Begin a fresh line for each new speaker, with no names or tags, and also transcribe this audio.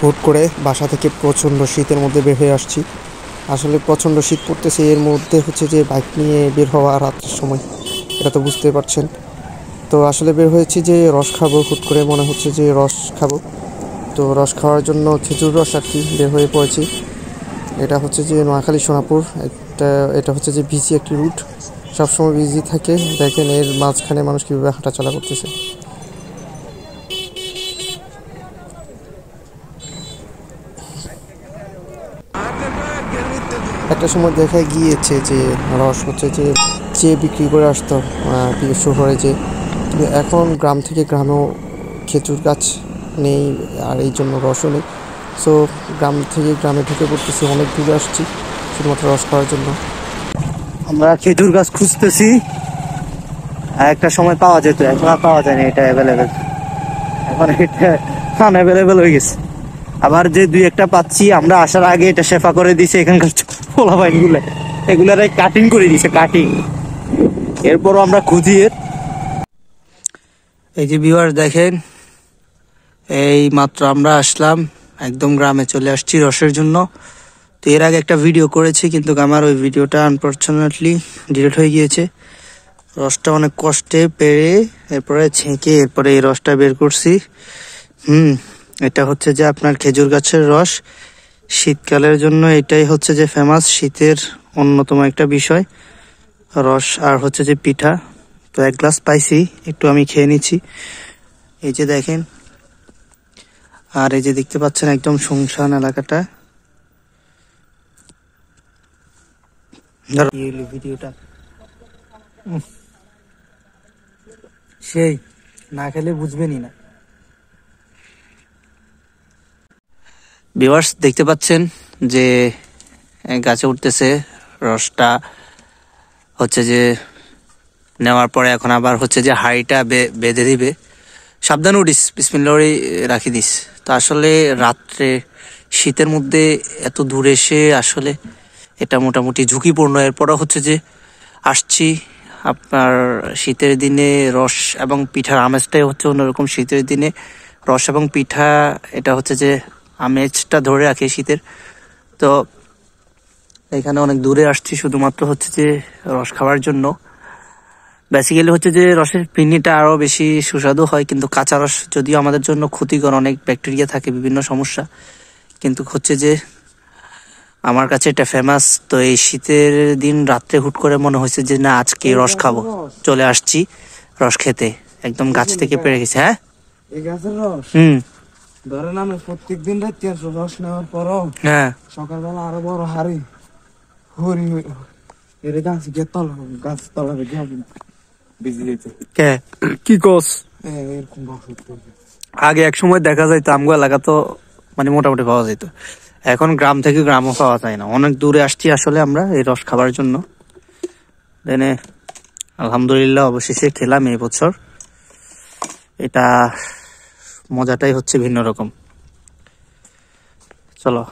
হুট করে বাসা থেকে প্রচণ্ড শীতের মধ্যে বের হয়ে আসছি। আসলে প্রচণ্ড শীত পড়তেছে, এর মধ্যে হচ্ছে যে বাইক নিয়ে বের হওয়া রাত্রের সময়, এটা তো বুঝতে পারছেন। তো আসলে বের হয়েছি যে রস খাবো, হুট করে মনে হচ্ছে যে রস খাবো। তো রস খাওয়ার জন্য খেজুর রস আর কি বের হয়ে পড়েছি। এটা হচ্ছে যে নোয়াখালী সোনাপুর, এটা হচ্ছে যে বিজি একটি রুট, সবসময় বিজি থাকে। দেখেন এর মাঝখানে মানুষ কীভাবে হাঁটাচলা করতেছে। একটা সময় দেখা গিয়েছে যে রস হচ্ছে যে বিক্রি করে আসতো শহরে, যে কিন্তু এখন গ্রাম থেকে গ্রামেও খেজুর গাছ নেই, আর এই জন্য রসও নেই। সো গ্রাম থেকে গ্রামে ঢুকে পড়তেছি, অনেক দূরে আসছি শুধুমাত্র রস খাওয়ার জন্য।
আমরা খেজুর গাছ খুঁজতেছি, একটা সময় পাওয়া যেত, এখন আর পাওয়া যায় না। এটা অ্যাভেলেবেল, এখন এটা আনঅ্যাভেলেবেল হয়ে গেছে। আবার যে দুই একটা পাচ্ছি, আমরা আসার আগে এটা শেফা করে দিছে এখানকার পোলাপাইন গুলো, এগুলার কাটিং করে দিছে, কাটিং। এরপরও আমরা খুঁজি। এই যে ভিউয়ার দেখেন, এই মাত্র আমরা আসলাম, একদম গ্রামে চলে আসছি রসের জন্য। তো এর আগে একটা ভিডিও করেছি, কিন্তু আমার ওই ভিডিওটা আনফরচুনেটলি ডিলিট হয়ে গিয়েছে। রসটা অনেক কষ্টে পেরে এরপরে ছেঁকে এরপরে এই রসটা বের করছি। এটা হচ্ছে যে আপনার খেজুর গাছের রস। শীতকালের জন্য এটাই হচ্ছে যে ফেমাস, শীতের অন্যতম একটা বিষয় রস। আর হচ্ছে যে পিঠা। তো এক গ্লাস পাইছি, একটু আমি খেয়ে নিচ্ছি। এই যে দেখেন, আর এই যে দেখতে পাচ্ছেন একদম শুনশান এলাকাটা। ভিডিওটা সেই না খেলে বুঝবেনই না। ভিউয়ার্স দেখতে পাচ্ছেন যে গাছে উঠতেছে রসটা, হচ্ছে যে নেওয়ার পরে এখন আবার হচ্ছে যে হাঁড়িটা বেঁধে দিবে। সাবধানে উঠিস, বিসমিল্লাহ রাখি দিস। তো আসলে রাত্রে শীতের মধ্যে এত দূরে এসে আসলে এটা মোটামুটি ঝুঁকিপূর্ণ। এরপরও হচ্ছে যে আসছি আপনার শীতের দিনে রস এবং পিঠার আমেজটাই হচ্ছে অন্যরকম। শীতের দিনে রস এবং পিঠা, এটা হচ্ছে যে আমেজটা ধরে রাখে শীতের। তো এখানে অনেক দূরে আসছি শুধুমাত্র হচ্ছে যে রস খাওয়ার জন্য। বেসিক্যালি হচ্ছে যে রসের ফিরনিটা আরো বেশি সুস্বাদু হয়, কিন্তু কাঁচা রস যদিও আমাদের জন্য ক্ষতিকর, অনেক ব্যাকটেরিয়া থাকে, বিভিন্ন সমস্যা, কিন্তু হচ্ছে যে আমার কাছে এটা ফেমাস। তো এই শীতের দিন রাত্রে হুট করে মনে হয়েছে যে না, আজকে রস খাবো, চলে আসছি রস খেতে। একদম গাছ থেকে পেড়ে গেছে। হ্যাঁ,
এই গাছের রস ধরেন আমি প্রত্যেকদিন রাতে রস নেওয়ার পরও সকালবেলা আরো বড় হাড়ি হরি এর গাছ গিয়ে গাছ তলাবে
কি কস।
এরকম
আগে এক সময় দেখা যাইতো আমগো এলাকা তো মানে মোটামুটি পাওয়া যেত, এখন গ্রাম থেকে গ্রামও পাওয়া যায় না। অনেক দূরে আসছি আসলে আমরা এই রস খাবার জন্য। দেনে আলহামদুলিল্লাহ অবশেষে খেলাম এই বছর। এটা মজাটাই হচ্ছে ভিন্ন রকম। চলো।